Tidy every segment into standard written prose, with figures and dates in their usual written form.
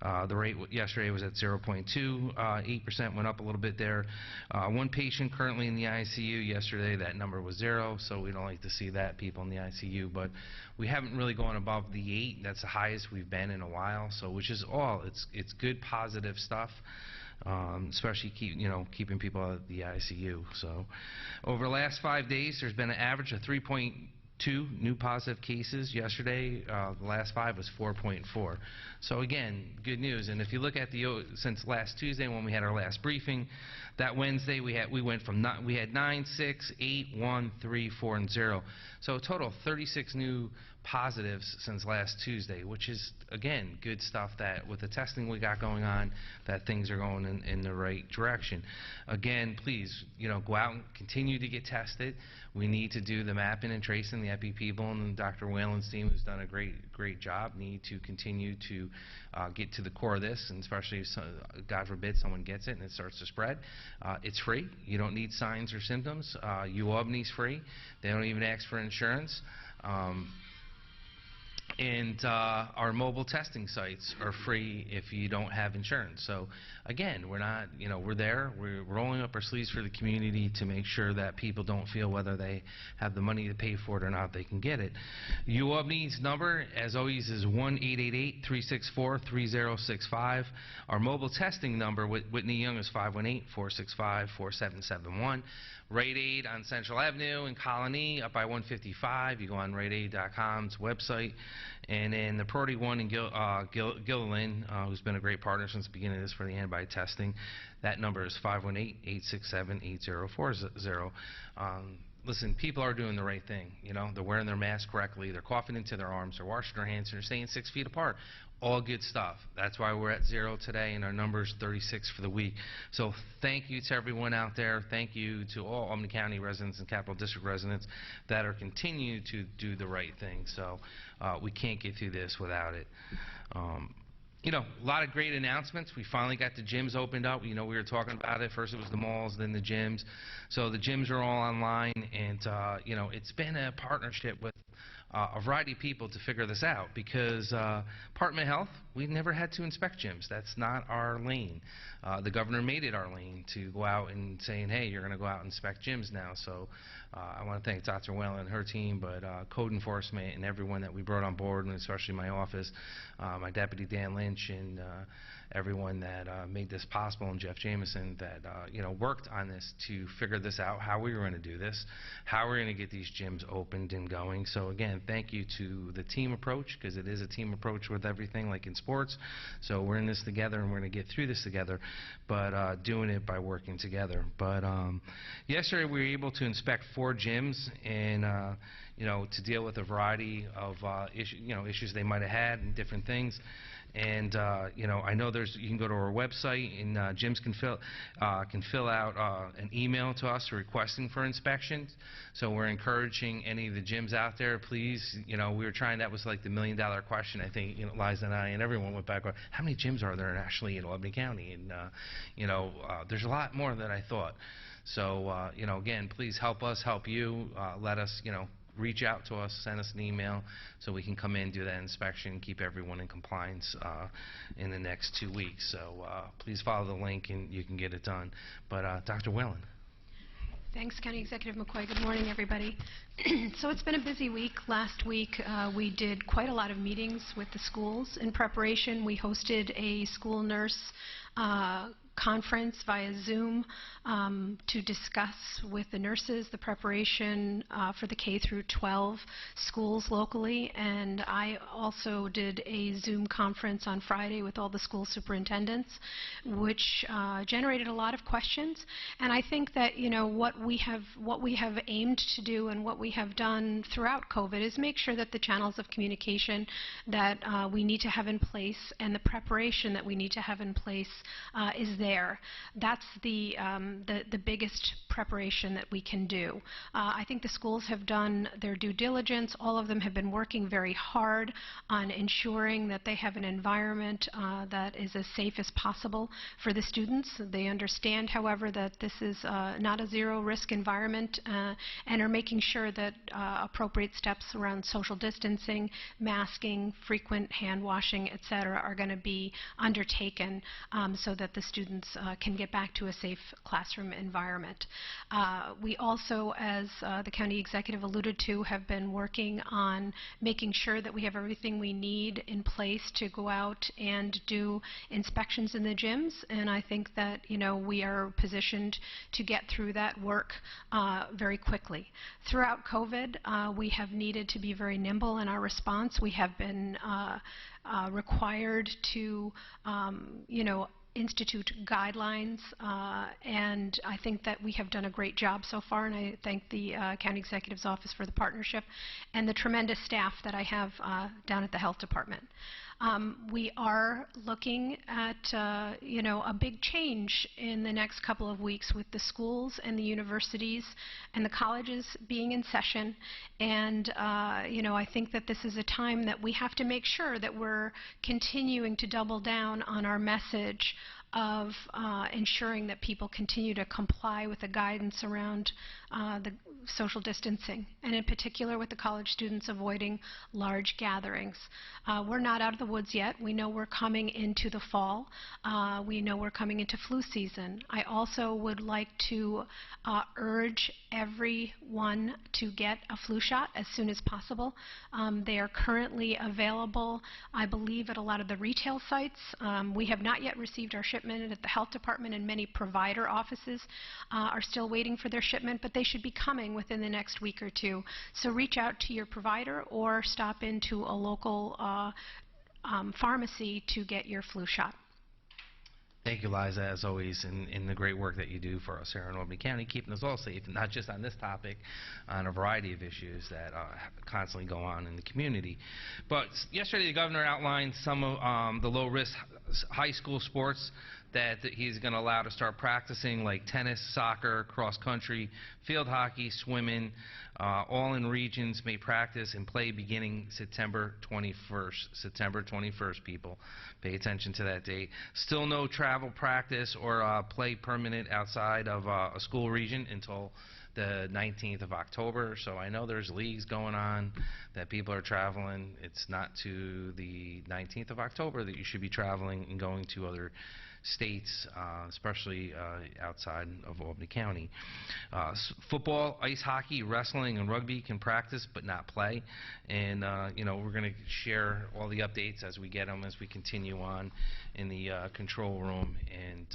The rate yesterday was at 0.2, 8% went up a little bit there. One patient currently in the ICU. Yesterday that number was 0, so we don't like to see that, people in the ICU. But we haven't really gone above the 8. That's the highest we've been in a while. So which is all. It's good positive stuff. Especially keeping people out of the ICU. So over the last 5 days, there's been an average of 3.2 new positive cases. Yesterday, the last 5 was 4.4. So again, good news. And if you look at since last Tuesday when we had our last briefing, that Wednesday we had 9, 6, 8, 1, 3, 4, and 0. So a total of 36 new positives since last Tuesday, which is, again, good stuff that with the testing we got going on, that things are going in the right direction. Again, please, go out and continue to get tested. We need to do the mapping and tracing. The epi people and Dr. Whalen's team has done a great job. Need to continue to get to the core of this, and especially if, God forbid, someone gets it and it starts to spread. It's free. You don't need signs or symptoms. Albany's free. They don't even ask for insurance. And our mobile testing sites are free if you don't have insurance. So again, we're not, we're there. We're rolling up our sleeves for the community to make sure that people don't feel whether they have the money to pay for it or not, they can get it. Albany's number, as always, is 1-888-364-3065. Our mobile testing number with Whitney Young is 518-465-4771. Rite Aid on Central Avenue in Colony, up by 155. You go on riteaid.com's website. And then the priority one in Gilliland, who's been a great partner since the beginning of this for the antibody testing, that number is 518-867-8040. Listen, people are doing the right thing. They're wearing their mask correctly. They're coughing into their arms. They're washing their hands. They're staying 6 feet apart. All good stuff. That's why we're at 0 today, and our number is 36 for the week. So thank you to everyone out there. Thank you to all Albany County residents and Capital District residents that are continuing to do the right thing. So we can't get through this without it. A lot of great announcements. We finally got the gyms opened up. We were talking about it. First it was the malls, then the gyms. So the gyms are all online, and it's been a partnership with a variety of people to figure this out, because Department of Health, we've never had to inspect gyms. That's not our lane. The governor made it our lane to go out and saying, hey, you're going to go out and inspect gyms now. So I want to thank Dr. Whalen and her team, but code enforcement and everyone that we brought on board, and especially my office, my deputy Dan Lynch, and everyone that made this possible, and Jeff Jameson that worked on this to figure this out, how we were going to do this, how we're going to get these gyms opened and going. So again, thank you to the team approach, because it is a team approach with everything, like in sports. So we're in this together, and we're going to get through this together, but doing it by working together. But yesterday we were able to inspect 4 gyms, and to deal with a variety of issues they might have had and different things. And I know you can go to our website, and gyms can fill out an email to us requesting for inspections. So we're encouraging any of the gyms out there, please. We were trying, that was like the $1 million question. I think Liza and I and everyone went back, how many gyms are there actually in Albany County? And there's a lot more than I thought. So again, please help us help you. Let us reach out to us, send us an email so we can come in, do that inspection, and keep everyone in compliance in the next 2 weeks. So please follow the link and you can get it done. But Dr. Whalen. Thanks, County Executive McCoy. Good morning, everybody. So it's been a busy week. Last week we did quite a lot of meetings with the schools. In preparation, we hosted a school nurse conference via Zoom to discuss with the nurses the preparation for the K through 12 schools locally, and I also did a Zoom conference on Friday with all the school superintendents, which generated a lot of questions. And I think that what we have aimed to do and what we have done throughout COVID is make sure that the channels of communication that we need to have in place and the preparation that we need to have in place is there there. That's the biggest preparation that we can do. I think the schools have done their due diligence. All of them have been working very hard on ensuring that they have an environment that is as safe as possible for the students. They understand, however, that this is not a zero-risk environment, and are making sure that appropriate steps around social distancing, masking, frequent hand washing, etc., are going to be undertaken so that the students can get back to a safe classroom environment. We also, as the county executive alluded to, have been working on making sure that we have everything we need in place to go out and do inspections in the gyms, and I think that, you know, we are positioned to get through that work very quickly. Throughout COVID, we have needed to be very nimble in our response. We have been required to, you know, institute guidelines, and I think that we have done a great job so far, and I thank the County Executive's Office for the partnership and the tremendous staff that I have down at the Health Department. We are looking at, you know, a big change in the next couple of weeks with the schools and the universities and the colleges being in session, and you know, I think that this is a time that we have to make sure that we're continuing to double down on our message of ensuring that people continue to comply with the guidance around the social distancing, and in particular with the college students avoiding large gatherings. We're not out of the woods yet. We know we're coming into the fall. We know we're coming into flu season. I also would like to urge everyone to get a flu shot as soon as possible. They are currently available, I believe, at a lot of the retail sites. We have not yet received our shipment at the Health Department, and many provider offices are still waiting for their shipment, but they should be coming within the next week or two. So reach out to your provider or stop into a local pharmacy to get your flu shot. Thank you, Liza, as always, in the great work that you do for us here in Albany County, keeping us all safe, and not just on this topic, on a variety of issues that constantly go on in the community. But yesterday the governor outlined some of the low-risk high school sports that he's going to allow to start practicing, like tennis, soccer, cross-country, field hockey, swimming. All in regions may practice and play beginning September 21st. September 21st, people. Pay attention to that date. Still no travel practice or play permanent outside of a school region until the 19th of October. So I know there's leagues going on that people are traveling. It's not to the 19th of October that you should be traveling and going to other states, especially outside of Albany County. Football, ice hockey, wrestling, and rugby can practice but not play. And you know, we're going to share all the updates as we get them, as we continue on in the control room, and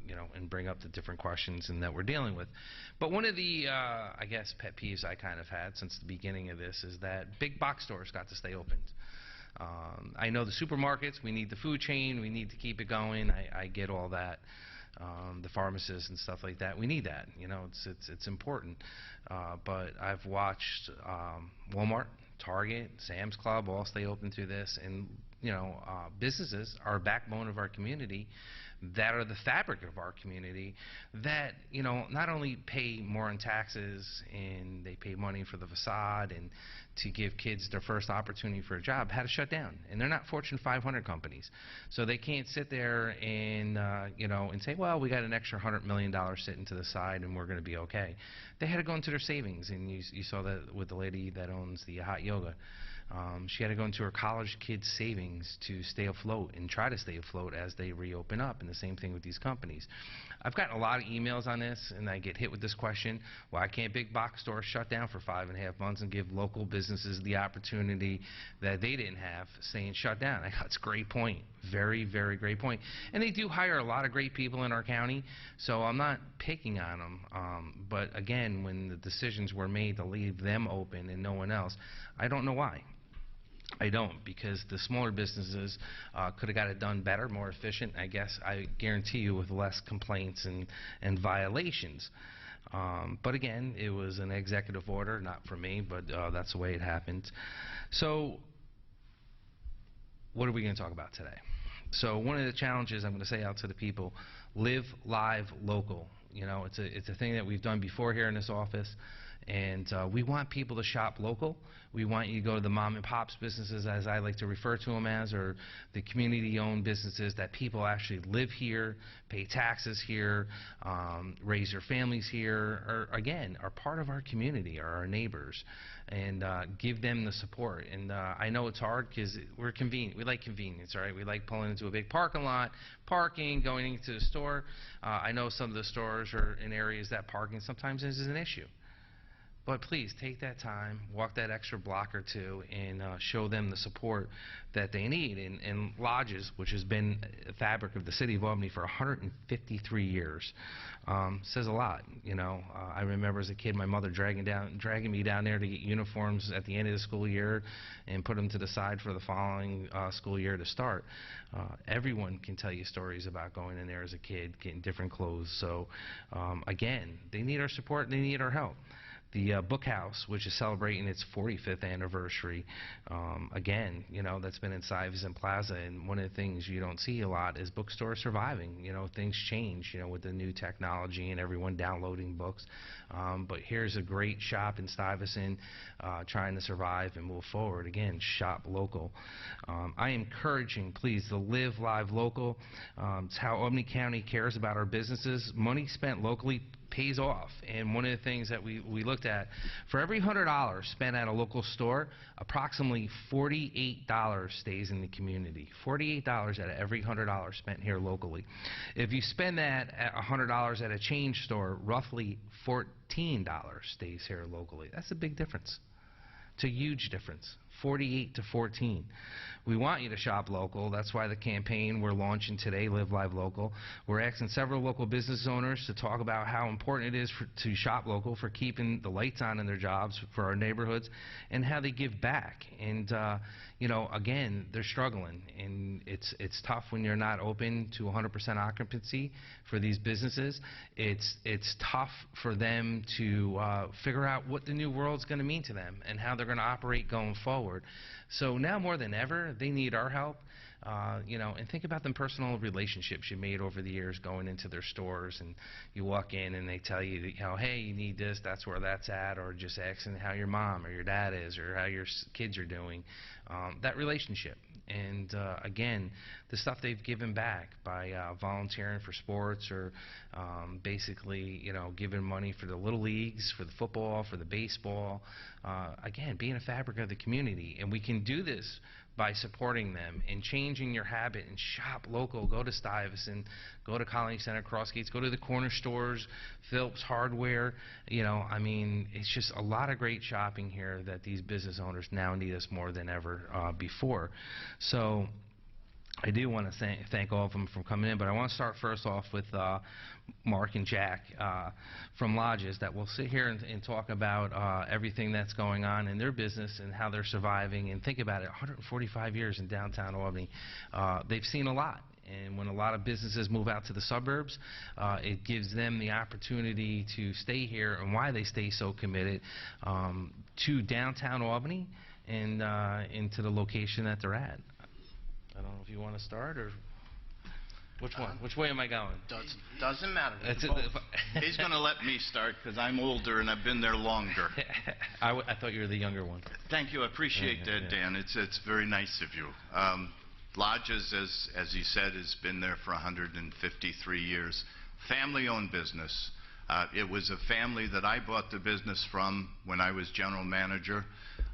you know, and bring up the different questions and that we're dealing with. But one of the I guess pet peeves I kind of had since the beginning of this is that big box stores got to stay open. I know the supermarkets, we need the food chain, we need to keep it going. I get all that. The pharmacists and stuff like that, we need that. You know, it's important. But I've watched Walmart, Target, Sam's Club all stay open through this, and you know, businesses are a backbone of our community, that are the fabric of our community, that, you know, not only pay more in taxes, and they pay money for the facade and to give kids their first opportunity for a job, had to shut down. And they're not Fortune 500 companies. So they can't sit there and, you know, and say, well, we got an extra $100 million sitting to the side and we're going to be okay. They had to go into their savings, and you saw that with the lady that owns the hot yoga. She had to go into her college kids' savings to stay afloat and try to stay afloat as they reopen up, and the same thing with these companies. I've gotten a lot of emails on this, and I get hit with this question: why can't big box stores shut down for 5.5 months and give local businesses the opportunity that they didn't have, saying shut down? That's a great point. Very, very great point. And they do hire a lot of great people in our county, so I'm not picking on them. But again, when the decisions were made to leave them open and no one else, I don't know why. I don't, because the smaller businesses could have got it done better, more efficient, I guess, I guarantee you, with less complaints and violations. But again, it was an executive order, not for me, but that's the way it happened. So what are we going to talk about today? So one of the challenges I'm going to say out to the people, live live local. You know, it's a thing that we've done before here in this office, and we want people to shop local. We want you to go to the mom and pops businesses, as I like to refer to them as, or the community-owned businesses that people actually live here, pay taxes here, raise their families here, or again, are part of our community, are our neighbors, and give them the support. And I know it's hard because we're convenient. We like convenience, all right? We like pulling into a big parking lot, parking, going into the store. I know some of the stores are in areas that parking sometimes is an issue. But please take that time, walk that extra block or two, and show them the support that they need. And lodges, which has been a fabric of the city of Albany for 153 years, says a lot. You know, I remember as a kid my mother dragging me down there to get uniforms at the end of the school year and put them to the side for the following school year to start. Everyone can tell you stories about going in there as a kid, getting different clothes. So again, they need our support and they need our help. The Book House, which is celebrating its 45th anniversary, again, you know, that's been in Stuyvesant Plaza, and one of the things you don't see a lot is bookstores surviving. You know, things change, you know, with the new technology and everyone downloading books. But here's a great shop in Stuyvesant trying to survive and move forward. Again, shop local. I am encouraging, please, to live live local. It's how Albany County cares about our businesses. Money spent locally pays off. And one of the things that we looked at, for every $100 spent at a local store, approximately $48 stays in the community. $48 out of every $100 spent here locally. If you spend that at $100 at a chain store, roughly $14 stays here locally. That's a big difference. It's a huge difference. 48 to 14. We want you to shop local. That's why the campaign we're launching today, Live Live Local. We're asking several local business owners to talk about how important it is to shop local for keeping the lights on in their jobs for our neighborhoods and how they give back. And you know, again, they're struggling, and it's tough when you're not open to 100% occupancy for these businesses. It's tough for them to figure out what the new world's going to mean to them and how they're going to operate going forward. So now more than ever, they need our help. You know, and think about the personal relationships you made over the years going into their stores, and you walk in and they tell you, you know, hey, you need this, that's where that's at, or just asking how your mom or your dad is or how your kids are doing. That relationship. And again, the stuff they've given back by volunteering for sports or basically, you know, giving money for the little leagues, for the football, for the baseball. Again, being a fabric of the community. And we can do this by supporting them and changing your habit and shop local. Go to Stuyvesant, go to Colony Center, Crossgates, go to the corner stores, Phillips Hardware. You know, I mean, it's just a lot of great shopping here that these business owners now need us more than ever before. So I do want to thank all of them for coming in, but I want to start first off with Mark and Jack from Lodges that will sit here and talk about everything that's going on in their business and how they're surviving. And think about it, 145 years in downtown Albany. They've seen a lot. And when a lot of businesses move out to the suburbs, it gives them the opportunity to stay here, and why they stay so committed to downtown Albany and into the location that they're at. I don't know if you want to start or which one? Which way am I going? Doesn't matter. He's going to let me start because I'm older and I've been there longer. I thought you were the younger one. Thank you. I appreciate that, Dan. It's very nice of you. Lodges, as he said, has been there for 153 years. Family-owned business. It was a family that I bought the business from when I was general manager.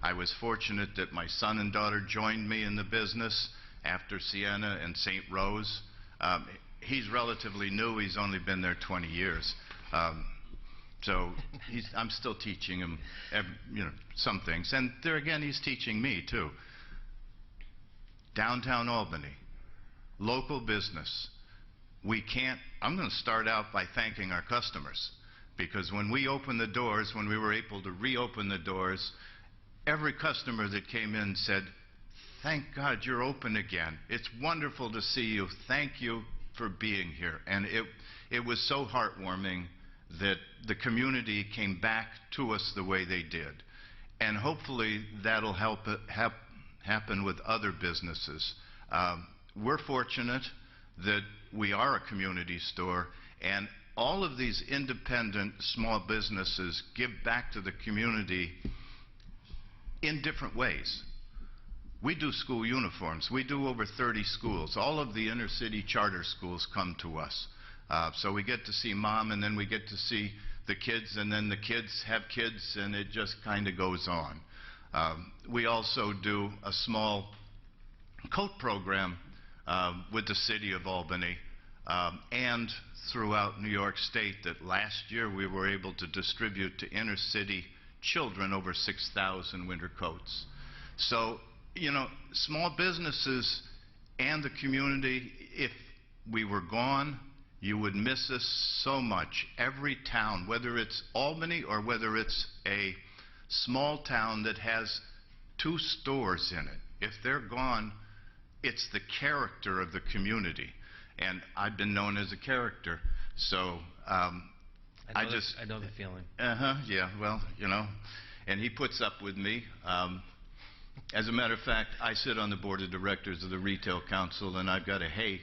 I was fortunate that my son and daughter joined me in the business after Sienna and St. Rose. He's relatively new. He's only been there 20 years. So I'm still teaching him some things. And there again, he's teaching me too. Downtown Albany, local business. I'm going to start out by thanking our customers, because when we opened the doors, when we were able to reopen the doors, every customer that came in said, thank God you're open again. It's wonderful to see you. Thank you for being here. And it was so heartwarming that the community came back to us the way they did. And hopefully that'll happen with other businesses. we're fortunate that we are a community store, and all of these independent small businesses give back to the community in different ways. We do school uniforms. We do over 30 schools. All of the inner city charter schools come to us. So we get to see mom, and then we get to see the kids, and then the kids have kids, and it just kind of goes on. We also do a small coat program with the city of Albany and throughout New York State, that last year we were able to distribute to inner city children over 6,000 winter coats. So, you know, small businesses and the community, if we were gone, you would miss us so much. Every town, whether it's Albany or whether it's a small town that has 2 stores in it, if they're gone, it's the character of the community. And I've been known as a character, so I know the feeling. Yeah, well, you know, and he puts up with me. As a matter of fact, I sit on the board of directors of the Retail Council, and I've got a hey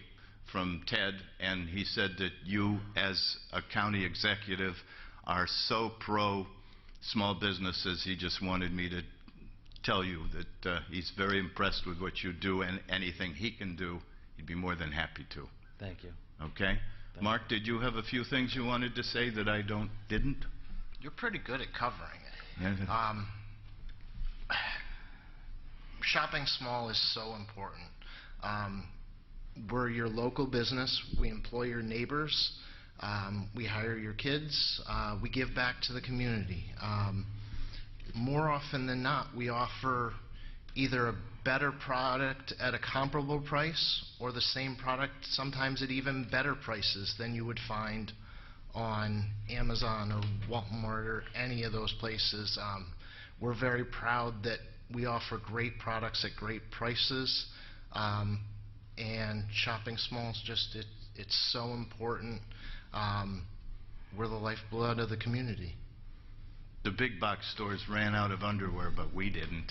from Ted, and he said that you, as a county executive, are so pro small businesses. He just wanted me to tell you that he's very impressed with what you do, and anything he can do, he'd be more than happy to. Thank you. Okay? Mark, did you have a few things you wanted to say that I didn't? You're pretty good at covering it. Yeah. Shopping small is so important. We're your local business. We employ your neighbors. We hire your kids. We give back to the community. More often than not, we offer either a better product at a comparable price or the same product, sometimes at even better prices than you would find on Amazon or Walmart or any of those places. We're very proud that we offer great products at great prices, and shopping small is just, it's so important. We're the lifeblood of the community. The big box stores ran out of underwear, but we didn't.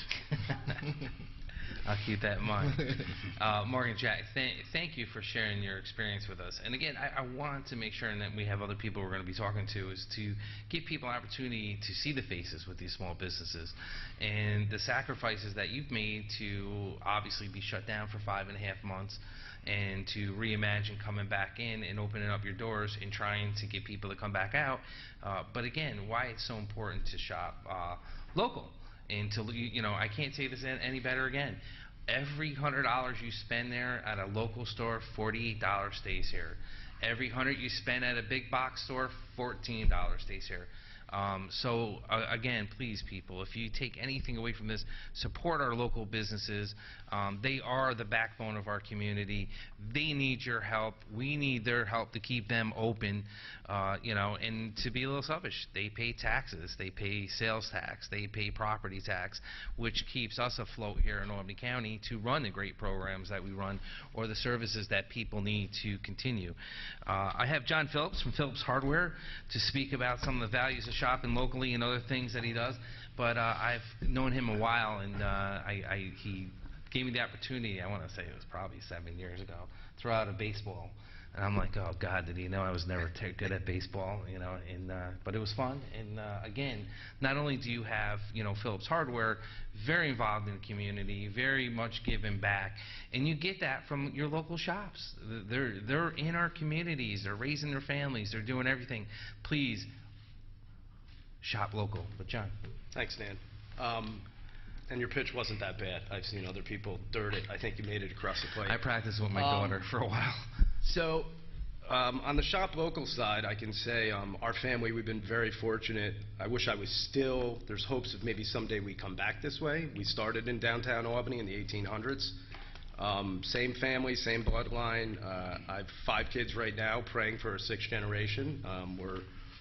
I'll keep that in mind. Morgan, Jack, thank you for sharing your experience with us. And again, I want to make sure, and that we have other people we're going to be talking to, is to give people an opportunity to see the faces with these small businesses and the sacrifices that you've made to obviously be shut down for 5.5 months, and to reimagine coming back in and opening up your doors and trying to get people to come back out. But again, why it's so important to shop local. And to, you know, I can't say this any better again. Every $100 you spend there at a local store, $48 stays here. Every $100 you spend at a big box store, $14 stays here. Again, please, people, if you take anything away from this, support our local businesses. They are the backbone of our community. They need your help. We need their help to keep them open, you know, and to be a little selfish. They pay taxes. They pay sales tax. They pay property tax, which keeps us afloat here in Albany County to run the great programs that we run or the services that people need to continue. I have John Phillips from Phillips Hardware to speak about some of the values of shopping locally and other things that he does, but I've known him a while, and he gave me the opportunity, I want to say it was probably 7 years ago, throw out a baseball, and I'm like, oh God, did he know I was never good at baseball, you know, and but it was fun. And again, not only do you have, you know, Phillips Hardware, very involved in the community, very much giving back, and you get that from your local shops. They're in our communities, they're raising their families, they're doing everything. Please shop local. But John. Thanks, Dan. And your pitch wasn't that bad. I've seen other people dirt it. I think you made it across the plate. I practiced with my daughter for a while. So, on the shop local side, I can say our family, we've been very fortunate. I wish I was still, there's hopes of maybe someday we come back this way. We started in downtown Albany in the 1800s. Same family, same bloodline. I have 5 kids right now, praying for a 6th generation.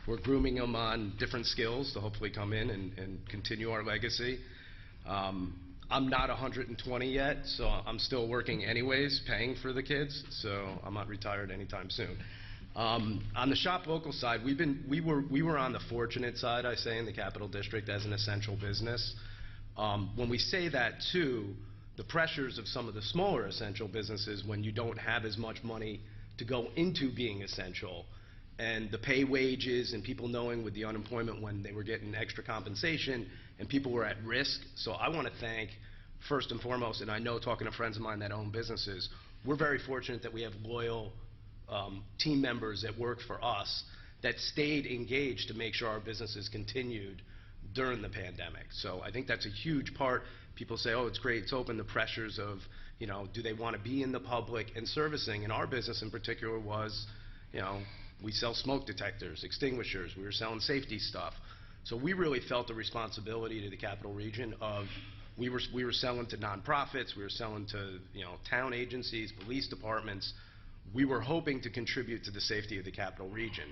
We're grooming them on different skills to hopefully come in and continue our legacy. I'm not 120 yet, so I'm still working anyways, paying for the kids, so I'm not retired anytime soon. On the shop local side, we were on the fortunate side, I say, in the Capital District as an essential business. When we say that too, the pressures of some of the smaller essential businesses when you don't have as much money to go into being essential, and the pay wages and people knowing with the unemployment when they were getting extra compensation and people were at risk. So I want to thank, first and foremost, and I know talking to friends of mine that own businesses, we're very fortunate that we have loyal team members that work for us that stayed engaged to make sure our businesses continued during the pandemic. So I think that's a huge part. People say, oh, it's great, it's open. The pressures of, you know, do they want to be in the public and servicing? And our business in particular was, you know, we sell smoke detectors, extinguishers, we were selling safety stuff. So we really felt the responsibility to the Capital Region of, we were selling to nonprofits, we were selling to, you know, town agencies, police departments. We were hoping to contribute to the safety of the Capital Region.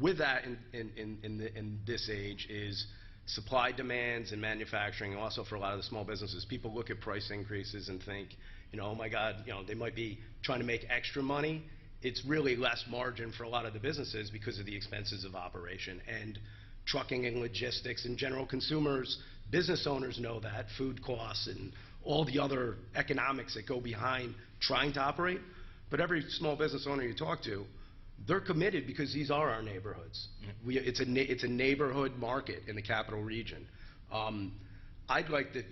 With that in this age is supply demands and manufacturing, and also for a lot of the small businesses. People look at price increases and think, you know, oh my God, you know, they might be trying to make extra money. It's really less margin for a lot of the businesses because of the expenses of operation. And trucking and logistics and general consumers, business owners know that, food costs and all the other economics that go behind trying to operate. But every small business owner you talk to, they're committed because these are our neighborhoods. It's a neighborhood market in the Capital Region. I'd like to,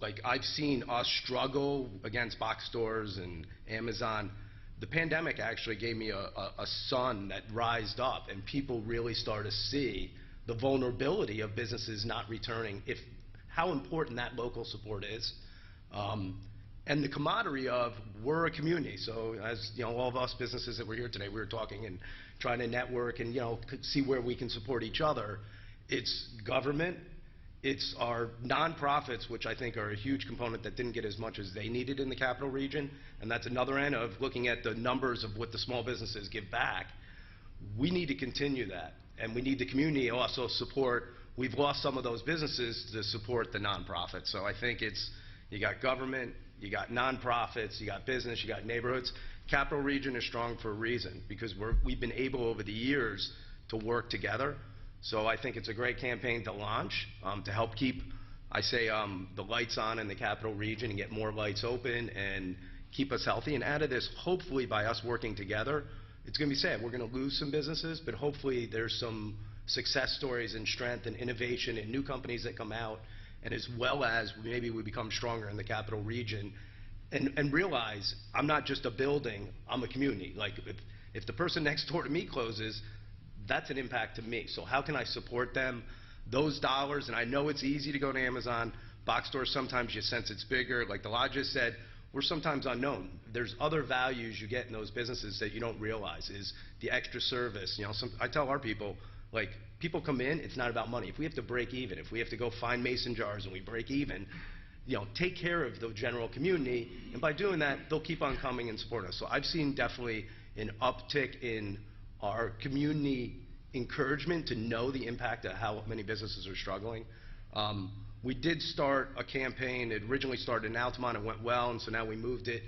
like, I've seen us struggle against box stores and Amazon. The pandemic actually gave me a son that rised up, and people really started to see the vulnerability of businesses not returning, how important that local support is. And the camaraderie of, we're a community. So as you know, all of us businesses that were here today, we were talking and trying to network and, you know, see where we can support each other. It's government, it's our nonprofits, which I think are a huge component that didn't get as much as they needed in the Capital Region. And that's another end of looking at the numbers of what the small businesses give back. We need to continue that. And we need the community also support. We've lost some of those businesses to support the nonprofits. So I think it's, you got government, you got nonprofits, you got business, you got neighborhoods. Capital Region is strong for a reason, because we've been able over the years to work together. So I think it's a great campaign to launch, to help keep, I say, the lights on in the Capital Region and get more lights open and keep us healthy. And out of this, hopefully by us working together, it's going to be sad. We're going to lose some businesses, but hopefully there's some success stories and strength and innovation and new companies that come out, and as well as maybe we become stronger in the Capital Region and realize I'm not just a building, I'm a community. Like if the person next door to me closes, that's an impact to me. So how can I support them? Those dollars, and I know it's easy to go to Amazon, box stores, sometimes you sense it's bigger. Like the lodge just said, we're sometimes unknown. There's other values you get in those businesses that you don't realize, is the extra service. You know, I tell our people, like, people come in, it's not about money. If we have to break even, if we have to go find mason jars and we break even, you know, take care of the general community, and by doing that, they'll keep on coming and supporting us. So I've seen definitely an uptick in our community encouragement to know the impact of how many businesses are struggling. We did start a campaign. It originally started in Altamont. It went well, and so now we moved it.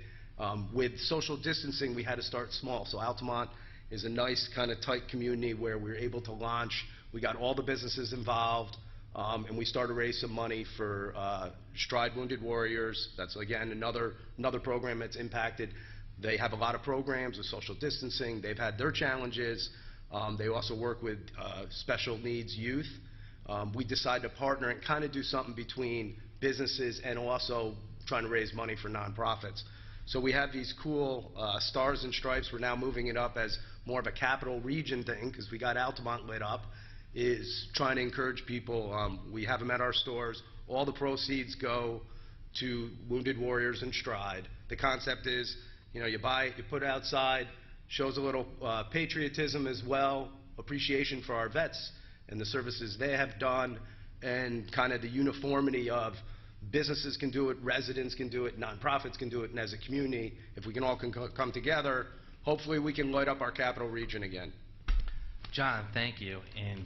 With social distancing, we had to start small. So Altamont is a nice kind of tight community where we were able to launch. We got all the businesses involved, and we started to raise some money for Stride Wounded Warriors. That's, again, another program that's impacted. They have a lot of programs with social distancing. They've had their challenges. They also work with special needs youth. We decided to partner and kind of do something between businesses and also trying to raise money for nonprofits. So we have these cool stars and stripes. We're now moving it up as more of a Capital Region thing, because we got Altamont lit up, is trying to encourage people. We have them at our stores. All the proceeds go to Wounded Warriors and Stride. The concept is, you know, you buy it, you put it outside, shows a little patriotism as well, appreciation for our vets and the services they have done, and kind of the uniformity of businesses can do it, residents can do it, nonprofits can do it, and as a community, if we can all come together, hopefully we can light up our Capital Region again. John, thank you, and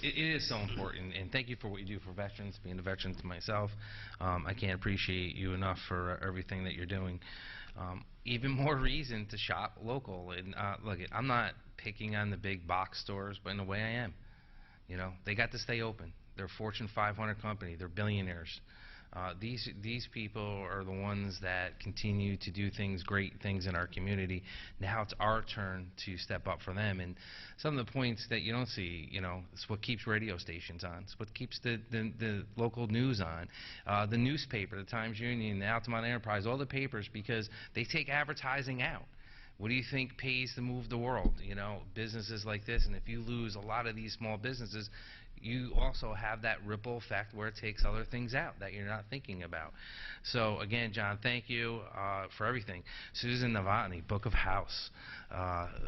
it is so important, and thank you for what you do for veterans. Being a veteran to myself, I can't appreciate you enough for everything that you're doing. Even more reason to shop local, and look, I'm not picking on the big box stores, but in a way I am. You know, they got to stay open. They're a Fortune 500 company. They're billionaires. These people are the ones that continue to do great things in our community. Now it's our turn to step up for them. And some of the points that you don't see, it's what keeps radio stations on. It's what keeps the local news on. The newspaper, the Times-Union, the Altamont Enterprise, all the papers, because they take advertising out. What do you think pays to move the world? Businesses like this. And if you lose a lot of these small businesses, you also have that ripple effect where it takes other things out that you're not thinking about. So again, John, thank you for everything. Susan Novotny, Book of House.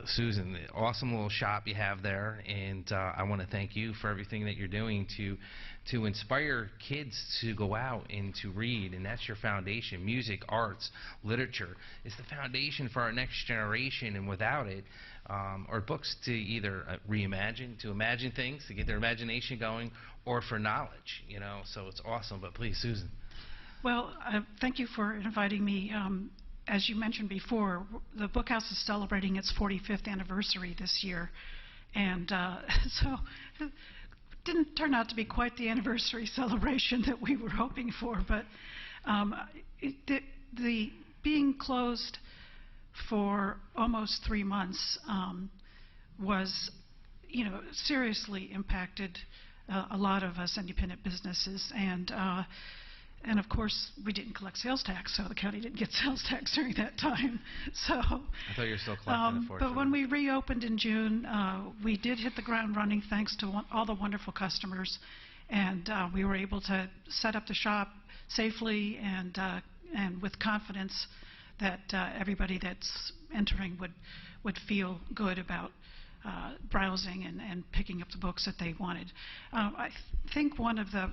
Susan, the awesome little shop you have there, and I want to thank you for everything that you're doing to inspire kids to go out and to read, and that's your foundation. Music, arts, literature is the foundation for our next generation, and without it, or books to either reimagine, to imagine things, to get their imagination going, or for knowledge, so it's awesome. But please, Susan. Well, thank you for inviting me. As you mentioned before, the Book House is celebrating its 45th anniversary this year, and so it didn't turn out to be quite the anniversary celebration that we were hoping for, but the being closed for almost 3 months was, seriously impacted a lot of us independent businesses, and of course we didn't collect sales tax, so the county didn't get sales tax during that time. So I thought you were still collecting it. but when we reopened in June, we did hit the ground running thanks to all the wonderful customers, and we were able to set up the shop safely and with confidence that everybody that's entering would feel good about browsing and picking up the books that they wanted. I think one of the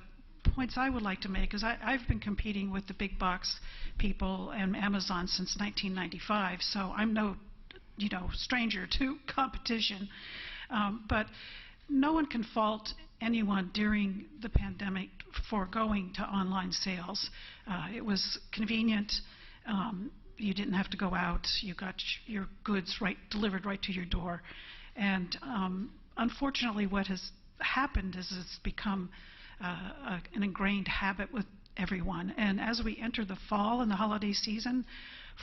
points I would like to make is I've been competing with the big box people and Amazon since 1995, so I'm no stranger to competition. But no one can fault anyone during the pandemic for going to online sales. It was convenient. You didn't have to go out. You got your goods delivered right to your door. And unfortunately, what has happened is it's become an ingrained habit with everyone. And as we enter the fall and the holiday season,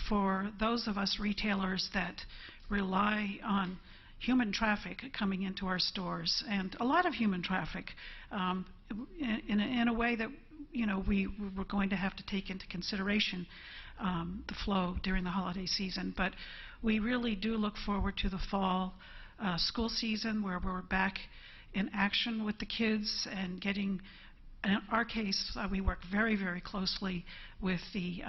for those of us retailers that rely on human traffic coming into our stores, and a lot of human traffic, in a way that we were going to have to take into consideration the flow during the holiday season. But we really do look forward to the fall school season, where we're back in action with the kids and getting, in our case, we work very, very closely with the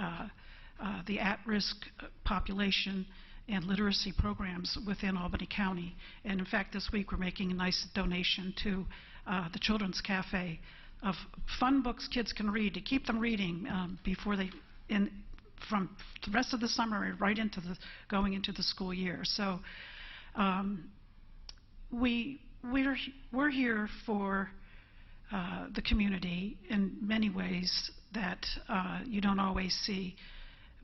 at-risk population and literacy programs within Albany County. And in fact, this week we're making a nice donation to the Children's Cafe of fun books kids can read to keep them reading before from the rest of the summer and right into going into the school year. So we're here for the community in many ways that you don't always see.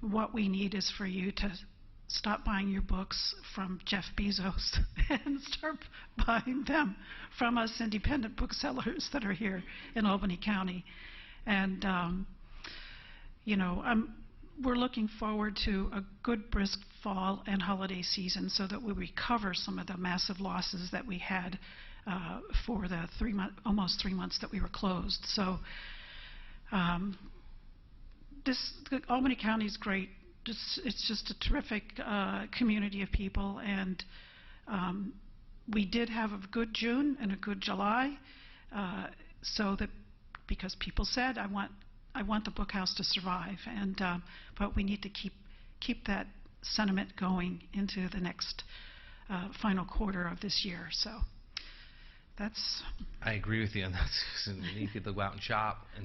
What we need is for you to stop buying your books from Jeff Bezos and start buying them from us independent booksellers that are here in Albany County. And we're looking forward to a good brisk fall and holiday season so that we recover some of the massive losses that we had for the almost 3 months that we were closed. So Albany County is great. It's just a terrific community of people, and we did have a good June and a good July, so that because people said, I want the Book House to survive, and but we need to keep that sentiment going into the next final quarter of this year. So that's. I agree with you on that, Susan. We need to go out and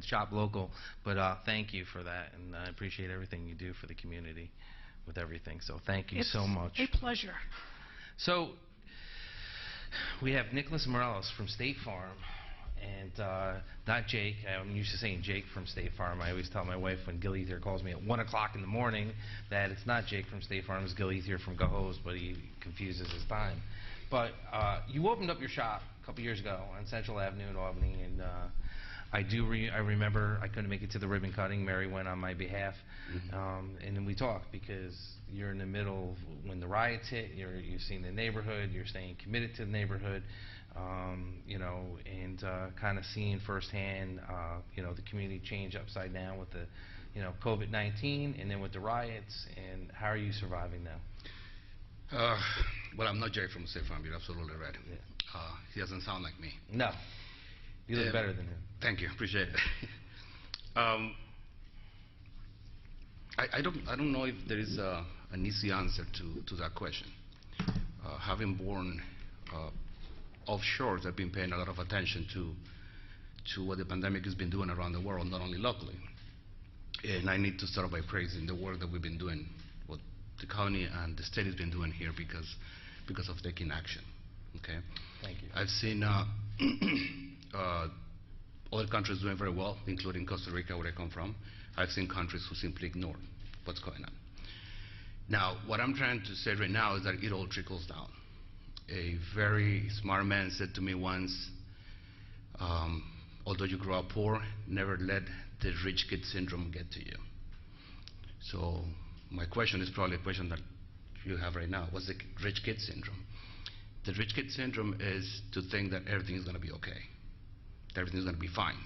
shop local. But thank you for that, and I appreciate everything you do for the community with everything. So thank you so much. It's a pleasure. So we have Nicholas Morellos from State Farm. And not Jake. I'm used to saying Jake from State Farm. I always tell my wife when Gil Ethier calls me at 1 o'clock in the morning that it's not Jake from State Farm, it's Gil Ethier from Go Hose, but he confuses his time. But you opened up your shop a couple years ago on Central Avenue in Albany, and I remember I couldn't make it to the ribbon cutting. Mary went on my behalf, and then we talked because you're in the middle of when the riots hit. You're seeing the neighborhood. You're staying committed to the neighborhood, and kind of seeing firsthand, the community change upside down with the, COVID-19, and then with the riots. And how are you surviving now? Well, I'm not Jerry from State Farm. You're absolutely right. Yeah. He doesn't sound like me. No, you look better than him. Thank you. Appreciate it. I don't know if there is an easy answer to that question. Having born offshore, I've been paying a lot of attention to what the pandemic has been doing around the world, not only locally. And I need to start by praising the work that we've been doing, what the county and the state has been doing here because of taking action. Okay. Thank you. I've seen other countries doing very well, including Costa Rica, where I come from. I've seen countries who simply ignore what's going on. Now, what I'm trying to say right now is that it all trickles down. A very smart man said to me once, although you grow up poor, never let the rich kid syndrome get to you. So my question is probably a question that you have right now. What's the rich kid syndrome? The rich kid syndrome is to think that everything is going to be okay, that everything is going to be fine.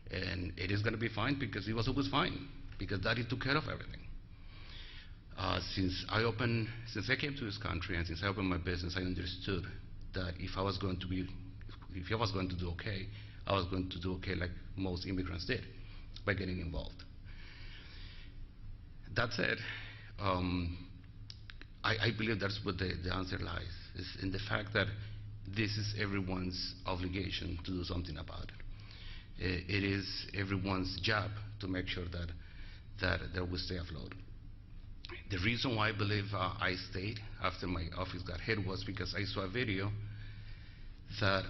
And it is going to be fine because it was always fine, because Daddy took care of everything. Since I came to this country and since I opened my business, I understood that if I was going to do okay, I was going to do okay like most immigrants did, by getting involved. That said, I believe that's what the answer lies, is in the fact that this is everyone's obligation to do something about it. It is everyone's job to make sure that we stay afloat. The reason why I believe I stayed after my office got hit was because I saw a video that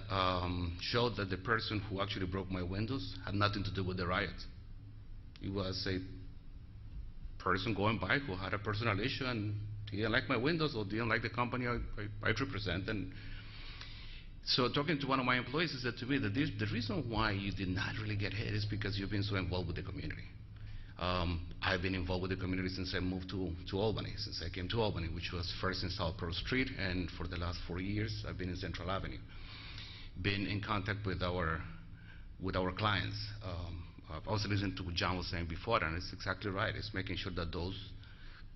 showed that the person who actually broke my windows had nothing to do with the riots. It was a person going by who had a personal issue and he didn't like my windows or didn't like the company I represent. And so talking to one of my employees, he said to me that the reason why you did not really get hit is because you've been so involved with the community. I've been involved with the community since I moved to Albany, since I came to Albany, which was first in South Pearl Street, and for the last 4 years I've been in Central Avenue. Been in contact with our clients. I was listening to what John was saying before, and it's exactly right. It's making sure that those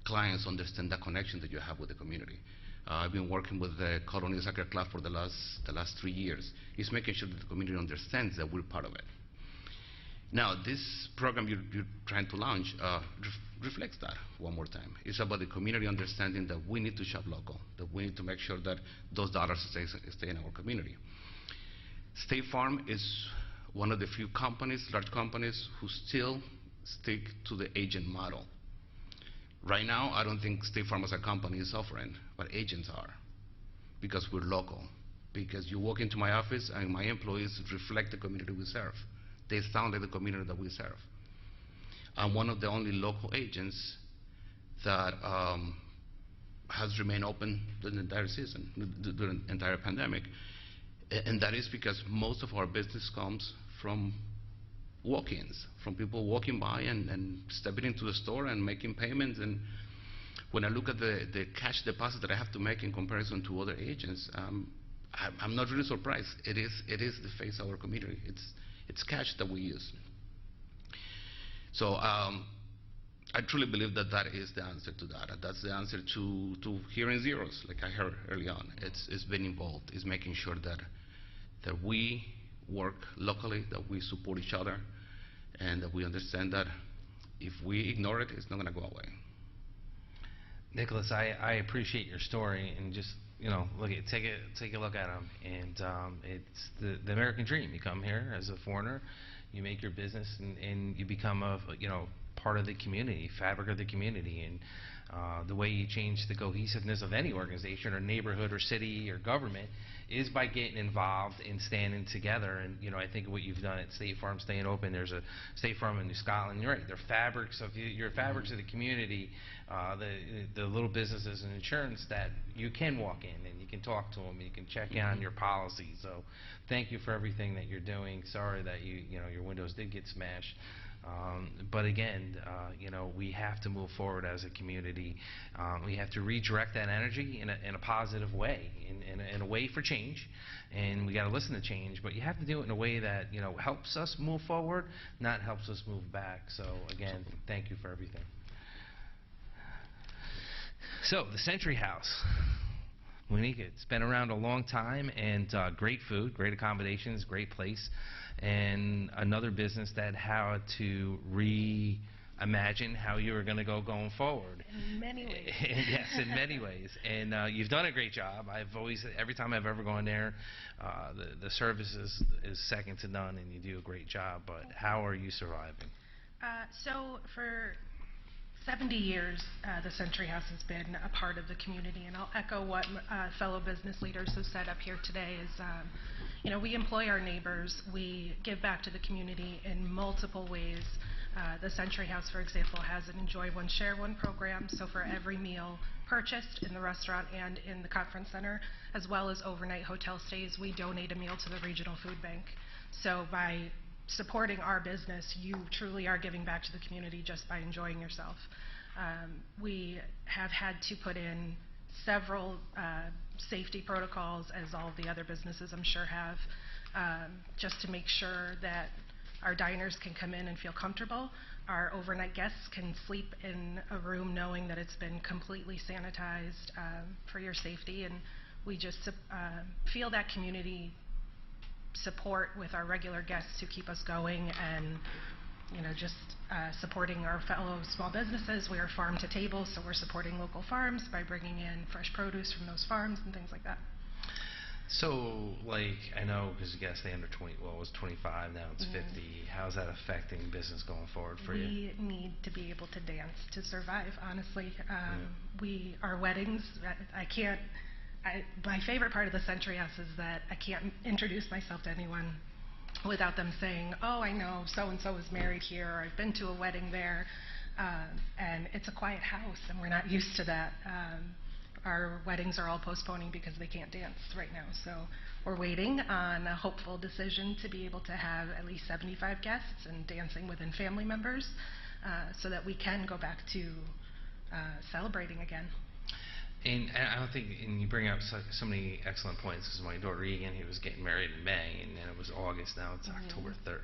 clients understand the connection that you have with the community. I've been working with the Colonial Soccer Club for the last 3 years. It's making sure that the community understands that we're part of it. Now, this program you're trying to launch reflects that one more time. It's about the community understanding that we need to shop local, that we need to make sure that those dollars stay in our community. State Farm is one of the few companies, large companies, who still stick to the agent model. Right now, I don't think State Farm as a company is suffering, but agents are, because we're local. Because you walk into my office and my employees reflect the community we serve. They sound like the community that we serve. I'm one of the only local agents that has remained open during the entire season, during the entire pandemic. And that is because most of our business comes from walk-ins, from people walking by and stepping into the store and making payments. And when I look at the cash deposit that I have to make in comparison to other agents, I'm not really surprised. It is the face of our community. It's cash that we use. So I truly believe that is the answer to that. That's the answer to hearing zeros, like I heard early on. It's been involved. It's making sure that we work locally, that we support each other, and that we understand that if we ignore it, it's not going to go away. Nicholas, I appreciate your story, and just take a look at them. And it's the American dream. You come here as a foreigner, you make your business, and you become a part of the community, fabric of the community. And The way you change the cohesiveness of any organization or neighborhood or city or government is by getting involved and standing together. And I think what you've done at State Farm, staying open. There's a State Farm in New Scotland. You're right. They're fabrics of your fabrics of the community. The little businesses and insurance that you can walk in and you can talk to them. And you can check on your policies. So thank you for everything that you're doing. Sorry that your windows did get smashed. But again, we have to move forward as a community. We have to redirect that energy in a positive way, in a way for change. And we got to listen to change, but you have to do it in a way that helps us move forward, not helps us move back. So again, thank you for everything. So the Century House. Monique, it's been around a long time, and great food, great accommodations, great place, and another business that had to reimagine how you were going to go going forward. In many ways. Yes, in many ways. And you've done a great job. Every time I've ever gone there, the service is second to none, and you do a great job. But how are you surviving? So for 70 years, the Century House has been a part of the community, and I'll echo what fellow business leaders have said up here today is, we employ our neighbors, we give back to the community in multiple ways. The Century House, for example, has an Enjoy One, Share One program, so for every meal purchased in the restaurant and in the conference center, as well as overnight hotel stays, we donate a meal to the regional food bank. So by supporting our business, you truly are giving back to the community just by enjoying yourself. We have had to put in several safety protocols, as all of the other businesses I'm sure have, just to make sure that our diners can come in and feel comfortable. Our overnight guests can sleep in a room knowing that it's been completely sanitized for your safety, and we just feel that community support with our regular guests who keep us going, and just supporting our fellow small businesses. We are farm to table, so we're supporting local farms by bringing in fresh produce from those farms and things like that. So, I know, because you got to stay under 20, well, it was 25, now it's 50. How's that affecting business going forward for you? We need to be able to dance to survive, honestly. Our weddings, my favorite part of the Century House is that I can't introduce myself to anyone without them saying, oh, I know so-and-so is married here, or I've been to a wedding there, and it's a quiet house, and we're not used to that. Our weddings are all postponing because they can't dance right now, so we're waiting on a hopeful decision to be able to have at least 75 guests and dancing within family members, so that we can go back to celebrating again. And I don't think, and you bring up so many excellent points, because my daughter Egan, he was getting married in May, and then it was August, now it's October 3rd.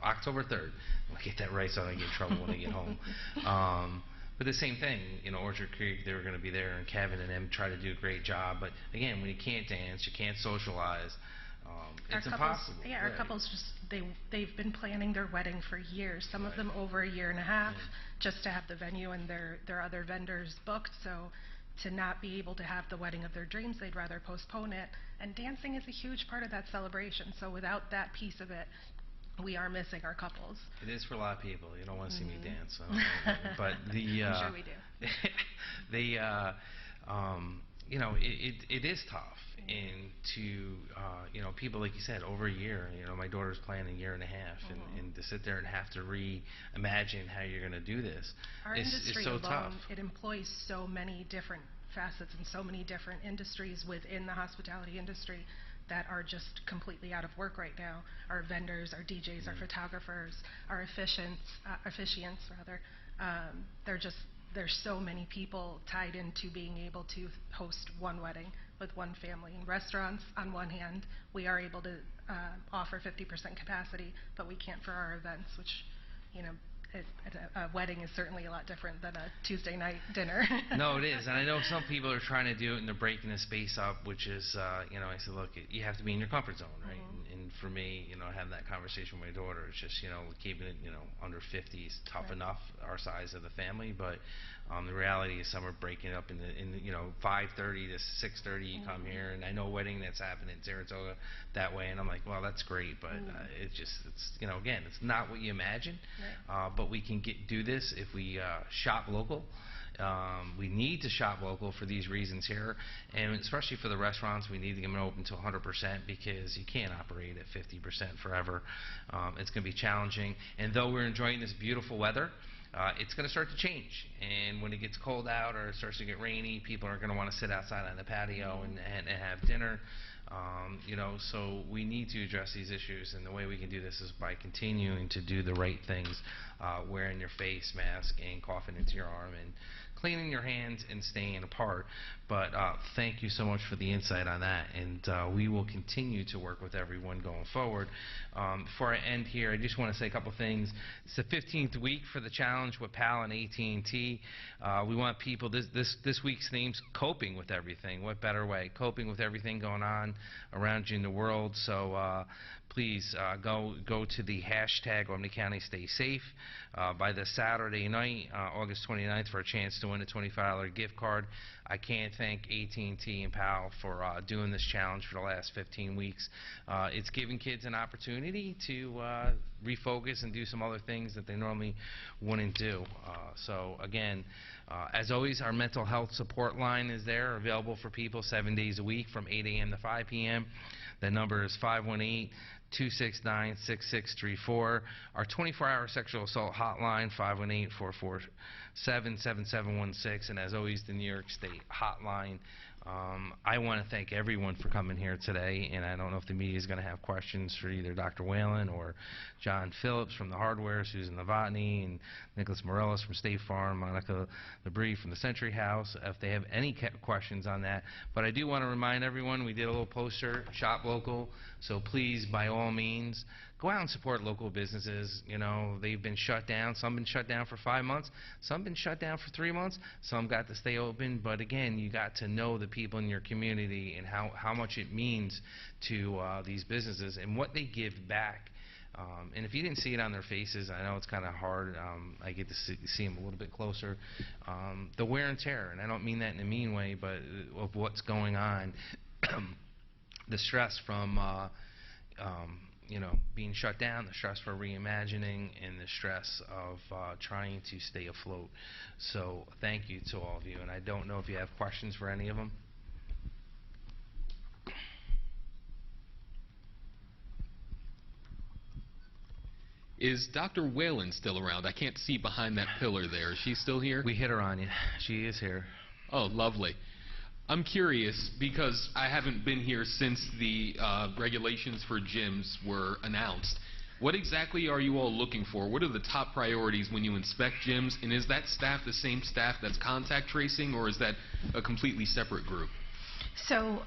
October 3rd. I'll get that right so I don't get in trouble when I get home. But the same thing, Orchard Creek, they were going to be there, and Kevin and them try to do a great job. But again, when you can't dance, you can't socialize, it's impossible. Yeah, our couples they've been planning their wedding for years, some of them over a year and a half, just to have the venue and their other vendors booked. So to not be able to have the wedding of their dreams, they'd rather postpone it. And dancing is a huge part of that celebration. So without that piece of it, we are missing our couples. It is for a lot of people. You don't want to see me dance. So. But I'm sure we do. It is tough. And to, people, like you said, over a year, my daughter's planning a year and a half, and to sit there and have to reimagine how you're going to do this, it's so alone, tough. It employs so many different facets and so many different industries within the hospitality industry that are just completely out of work right now. Our vendors, our DJs, our photographers, our officiants, there's so many people tied into being able to host one wedding with one family. In restaurants, on one hand, we are able to offer 50% capacity, but we can't for our events, which, a wedding is certainly a lot different than a Tuesday night dinner. No, it is, and I know some people are trying to do it and they're breaking the space up, which is, I said, look, you have to be in your comfort zone, right? And for me, having that conversation with my daughter, it's just, keeping it, under 50 is tough enough, our size of the family, but the reality is some are breaking it up in 5:30 to 6:30 you come here, and I know a wedding that's happening in Saratoga that way, and I'm like, well, that's great, but it's again, it's not what you imagine, but we can do this if we shop local We need to shop local for these reasons here, and especially for the restaurants, we need to get them open to 100% because you can't operate at 50% forever. It's going to be challenging, and though we're enjoying this beautiful weather, it's going to start to change, and when it gets cold out or it starts to get rainy, people are going to want to sit outside on the patio and have dinner. You know, so we need to address these issues, and the way we can do this is by continuing to do the right things, wearing your face mask and coughing into your arm and cleaning your hands and staying apart. But thank you so much for the insight on that, and we will continue to work with everyone going forward. Before I end here, I just want to say a couple things. It's the 15th week for the challenge with PAL and AT&T. We want people, this week's theme's coping with everything. What better way? Coping with everything going on around you in the world. So please go to the hashtag Albany County Stay Safe by this Saturday night, August 29th, for a chance to win a $25 gift card. I can't thank AT&T and PAL for doing this challenge for the last 15 weeks. It's giving kids an opportunity to refocus and do some other things that they normally wouldn't do. So again, as always, our mental health support line is there, available for people 7 days a week from 8 a.m. to 5 p.m. The number is 518-269-6634. Our 24-hour sexual assault hotline, 518-447-7716. And as always, the New York State hotline. I want to thank everyone for coming here today, and I don't know if the media is going to have questions for either Dr. Whalen or John Phillips from the Hardware, Susan Novotny, and Nicholas Morellis from State Farm, Monica Labrie from the Century House, if they have any questions on that. But I do want to remind everyone, we did a little poster, Shop Local, so please, by all means, go out and support local businesses. You know, they've been shut down. Some been shut down for 5 months. Some been shut down for 3 months. Some got to stay open. But again, you got to know the people in your community and how much it means to these businesses and what they give back. And if you didn't see it on their faces, I know it's kind of hard. I get to see them a little bit closer. The wear and tear, and I don't mean that in a mean way, but of what's going on, the stress from you know, being shut down, the stress for reimagining, and the stress of trying to stay afloat. So thank you to all of you, and I don't know if you have questions for any of them. Is Dr. Whalen still around? I can't see behind that pillar there. Is she still here? We hit her on you. She is here. Oh, lovely. I'm curious because I haven't been here since the regulations for gyms were announced. What exactly are you all looking for? What are the top priorities when you inspect gyms? And is that staff the same staff that's contact tracing, or is that a completely separate group? So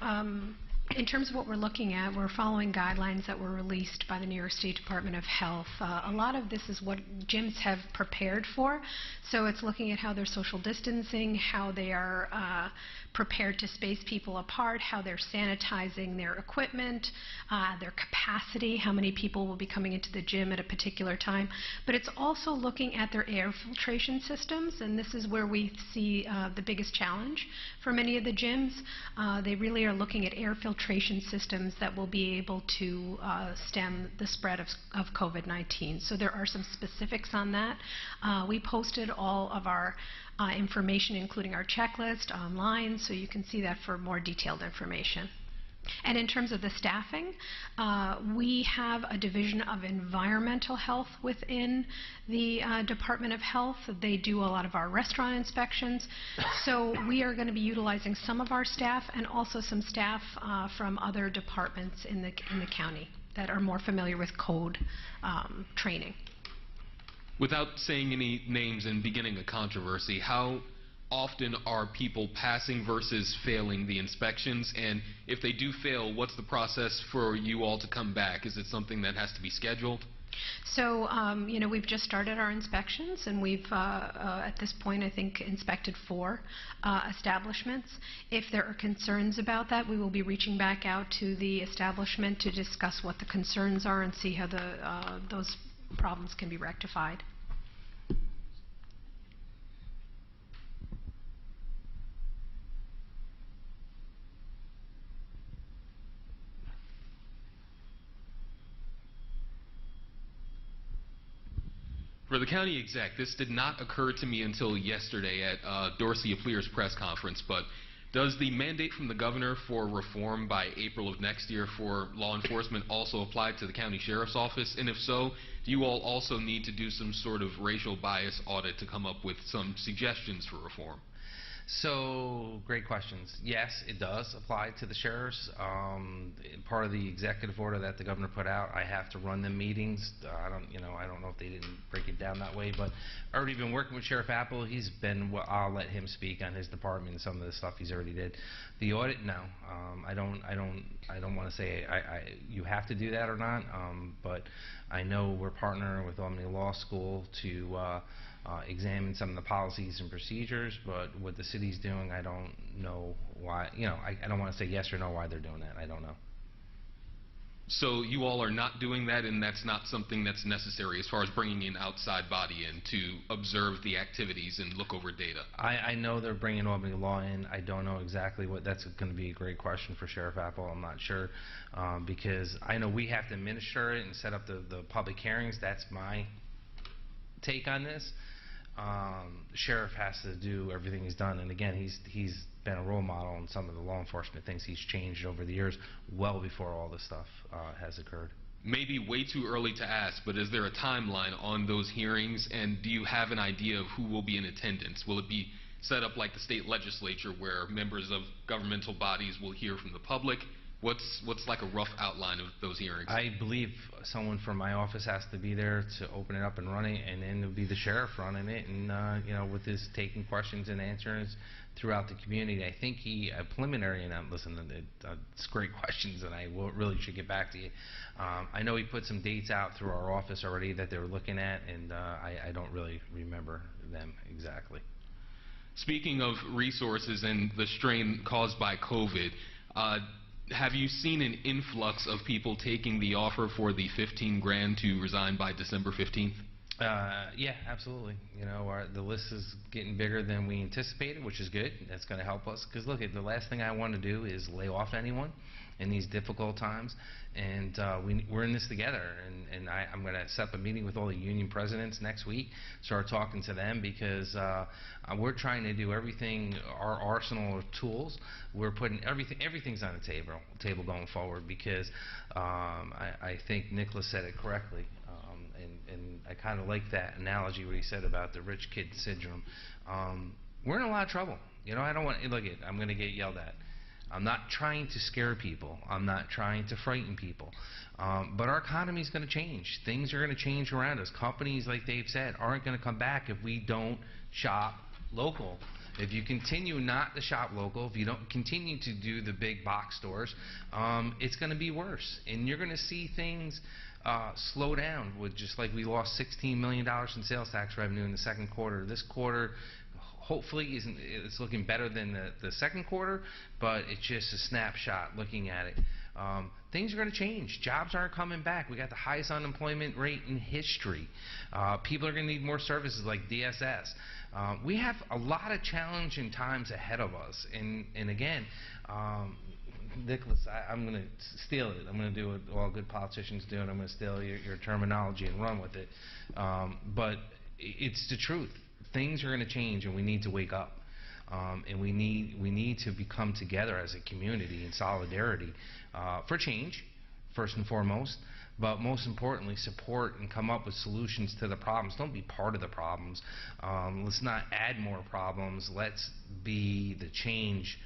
in terms of what we're looking at, we're following guidelines that were released by the New York State Department of Health. A lot of this is what gyms have prepared for. So it's looking at how they're social distancing, how they are prepared to space people apart, how they're sanitizing their equipment, their capacity, how many people will be coming into the gym at a particular time. But it's also looking at their air filtration systems, and this is where we see the biggest challenge for many of the gyms. They really are looking at air filtration systems that will be able to stem the spread of COVID-19. So there are some specifics on that. We posted all of our information, including our checklist, online, so you can see that for more detailed information. And in terms of the staffing, we have a division of environmental health within the Department of Health. They do a lot of our restaurant inspections. So we are going to be utilizing some of our staff and also some staff from other departments in the county that are more familiar with code training. Without saying any names and beginning a controversy, how often are people passing versus failing the inspections? And if they do fail, what's the process for you all to come back? Is it something that has to be scheduled? So, you know, we've just started our inspections, and we've, at this point, I think, inspected 4 establishments. If there are concerns about that, we will be reaching back out to the establishment to discuss what the concerns are and see how those problems can be rectified. For the county exec, this did not occur to me until yesterday at Dorsey Aplear's press conference, but does the mandate from the governor for reform by April of next year for law enforcement also apply to the county sheriff's office? And if so, do you all also need to do some sort of racial bias audit to come up with some suggestions for reform? So, great questions. Yes, it does apply to the sheriffs. Part of the executive order that the governor put out, I have to run the meetings. I don't know if they didn't break it down that way, but I've already been working with Sheriff Apple. He's been, well, I'll let him speak on his department and some of the stuff he's already did. The audit, no. I don't want to say you have to do that or not, but I know we're partnering with Albany Law School to examine some of the policies and procedures, but what the city's doing, I don't know why. I don't want to say yes or no why they're doing that. I don't know. So you all are not doing that, and that's not something that's necessary as far as bringing an outside body in to observe the activities and look over data? I know they're bringing Albany Law in. I don't know exactly what. That's going to be a great question for Sheriff Apple. I'm not sure, because I know we have to administer it and set up the public hearings. That's my take on this. The sheriff has to do everything he's done, and again, he's been a role model in some of the law enforcement things he's changed over the years, well before all this stuff has occurred. Maybe way too early to ask, but is there a timeline on those hearings, and do you have an idea of who will be in attendance? Will it be set up like the state legislature where members of governmental bodies will hear from the public? What's like a rough outline of those hearings? I believe someone from my office has to be there to open it up and run it, and then it'll be the sheriff running it, and with his taking questions and answers throughout the community. I think preliminary, and listen, it's great questions, and I really should get back to you. I know he put some dates out through our office already that they were looking at, and I don't really remember them exactly. Speaking of resources and the strain caused by COVID, have you seen an influx of people taking the offer for the $15,000 to resign by December 15th? Yeah, absolutely. The list is getting bigger than we anticipated, which is good. That's going to help us. Because look, the last thing I want to do is lay off anyone in these difficult times. And we're in this together. And I'm going to set up a meeting with all the union presidents next week, start talking to them, because we're trying to do everything, our arsenal of tools. We're putting everything's on the table going forward, because I think Nicholas said it correctly. And I kind of like that analogy what he said about the rich kid syndrome. We're in a lot of trouble. I don't want, look, I'm going to get yelled at. I'm not trying to scare people. I'm not trying to frighten people. But our economy is going to change. Things are going to change around us. Companies, like Dave said, aren't going to come back if we don't shop local. If you continue not to shop local, if you don't continue to do the big box stores, it's going to be worse. And you're going to see things slow down, with just like we lost $16 million in sales tax revenue in the second quarter. This quarter, hopefully, it's looking better than the second quarter, but it's just a snapshot looking at it. Things are going to change. Jobs aren't coming back. We got the highest unemployment rate in history. People are going to need more services like DSS. We have a lot of challenging times ahead of us. And again, Nicholas, I'm going to steal it. I'm going to do what all good politicians do, and I'm going to steal your terminology and run with it. But it's the truth. Things are going to change, and we need to wake up. And we need to become together as a community in solidarity for change, first and foremost. But most importantly, support and come up with solutions to the problems. Don't be part of the problems. Let's not add more problems. Let's be the change,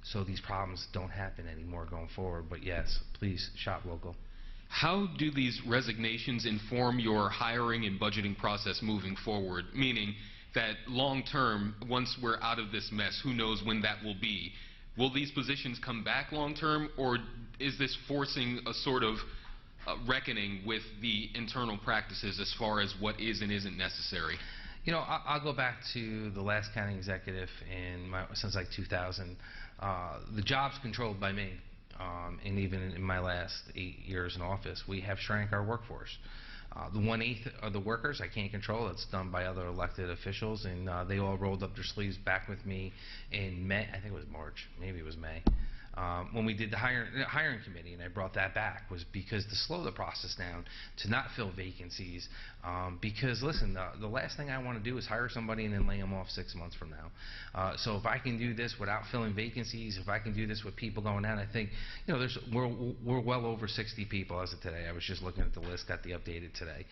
so these problems don't happen anymore going forward. But yes, please shop local. How do these resignations inform your hiring and budgeting process moving forward? Meaning that long term, once we're out of this mess, who knows when that will be? Will these positions come back long term, or is this forcing a sort of reckoning with the internal practices as far as what is and isn't necessary? I'll go back to the last county executive since like 2000. The job's controlled by me, and even in my last 8 years in office, we have shrank our workforce. The 1/8 of the workers I can't control. It's done by other elected officials, and they all rolled up their sleeves back with me in May. I think it was March, maybe it was May. when we did the hiring committee, and I brought that back, was because to slow the process down, to not fill vacancies, because listen, the last thing I want to do is hire somebody and then lay them off 6 months from now. So if I can do this without filling vacancies, if I can do this with people going out, I think, you know, we're well over 60 people as of today. I was just looking at the list, got the updated today.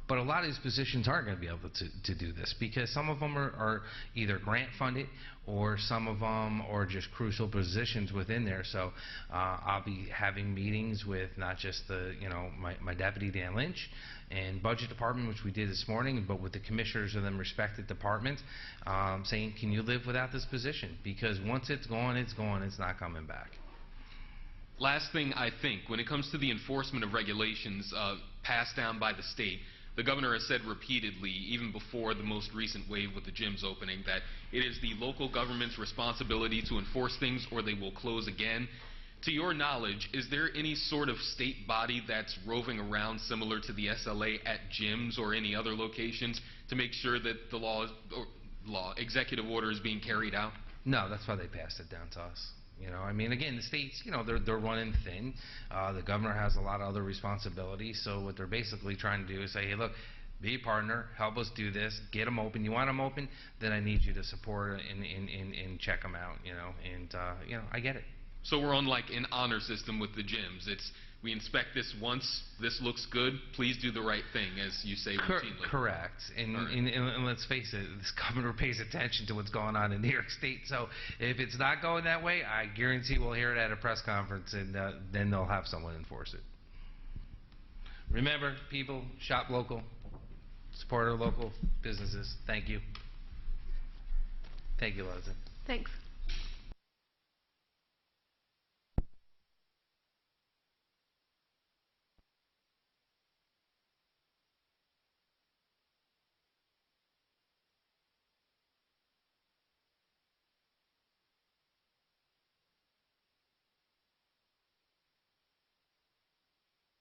But a lot of these positions aren't going to be able to do this, because some of them are either grant funded, or some of them are just crucial positions within there. So I'll be having meetings with not just my deputy Dan Lynch and budget department, which we did this morning, but with the commissioners of them respective departments, saying, can you live without this position? Because once it's gone, it's gone. It's not coming back. Last thing, I think, when it comes to the enforcement of regulations passed down by the state, the governor has said repeatedly, even before the most recent wave with the gyms opening, that it is the local government's responsibility to enforce things or they will close again. To your knowledge, is there any sort of state body that's roving around similar to the SLA at gyms or any other locations to make sure that the executive order is being carried out? No, that's why they passed it down to us. You know, I mean, again, the states, you know, they're running thin. The governor has a lot of other responsibilities. So what they're basically trying to do is say, hey, look, be a partner, help us do this, get them open. You want them open, then I need you to support and check them out. You know, and you know, I get it. So we're on like an honor system with the gyms. It's we inspect this once, this looks good, please do the right thing, as you say routinely. Correct. And, right. and let's face it, this governor pays attention to what's going on in New York State. So if it's not going that way, I guarantee we'll hear it at a press conference, and then they'll have someone enforce it. Remember, people, shop local, support our local businesses. Thank you. Thank you, Leslie. Thanks.